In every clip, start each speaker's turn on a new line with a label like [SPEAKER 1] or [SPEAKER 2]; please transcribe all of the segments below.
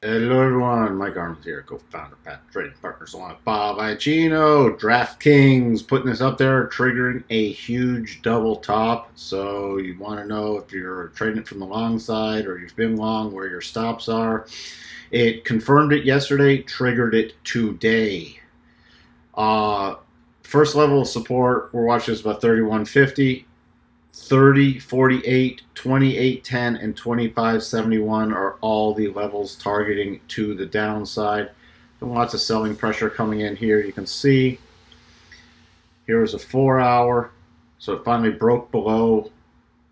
[SPEAKER 1] Hello everyone, Mike Arnold here, co-founder, Pat Trading Partners, along with Bob Iacino. DraftKings putting this up there, triggering a huge double top. So you want to know if you're trading it from the long side or you've been long, where your stops are. It confirmed it yesterday, triggered it today. First level of support, we're watching this about 31.50. 30, 48, 28.10, and 25.71 are all the levels targeting to the downside. And lots of selling pressure coming in here. You can see here was a 4 hour, so it finally broke below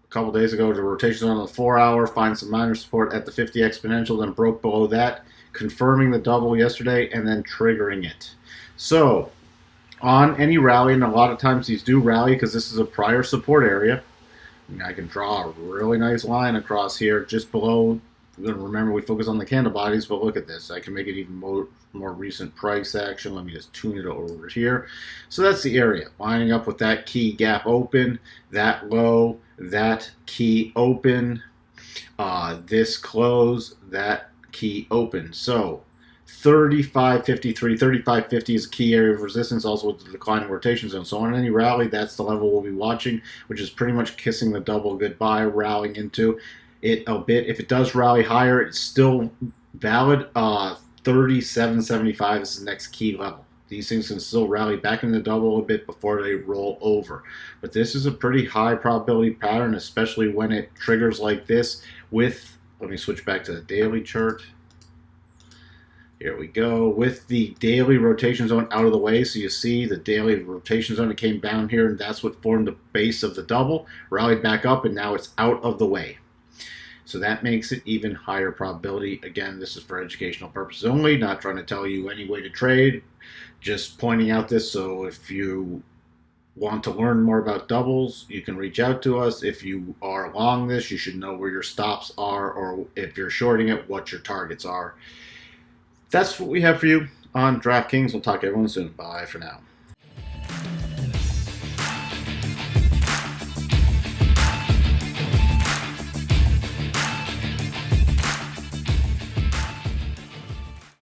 [SPEAKER 1] a couple days ago. The rotation on the 4 hour, find some minor support at the 50 exponential, then broke below that, confirming the double yesterday and then triggering it. So on any rally, and a lot of times these do rally because this is a prior support area. I can draw a really nice line across here just below. Remember, we focus on the candle bodies, but look at this. I can make it even more recent price action. Let me just tune it over here. So that's the area, lining up with that key gap open, that low, that key open, this close, that key open. So 35.53, 35.50 is a key area of resistance, also with the declining rotation zone. So on any rally, that's the level we'll be watching, which is pretty much kissing the double goodbye, rallying into it a bit. If it does rally higher, it's still valid. 37.75 is the next key level. These things can still rally back into the double a bit before they roll over. But this is a pretty high probability pattern, especially when it triggers like this with, let me switch back to the daily chart. Here we go, with the daily rotation zone out of the way. So you see the daily rotation zone, it came down here, and that's what formed the base of the double, rallied back up, and now it's out of the way. So that makes it even higher probability. Again, this is for educational purposes only, not trying to tell you any way to trade, just pointing out this. So if you want to learn more about doubles, you can reach out to us. If you are long this, you should know where your stops are, or if you're shorting it, what your targets are. That's what we have for you on DraftKings. We'll talk to everyone soon. Bye for now.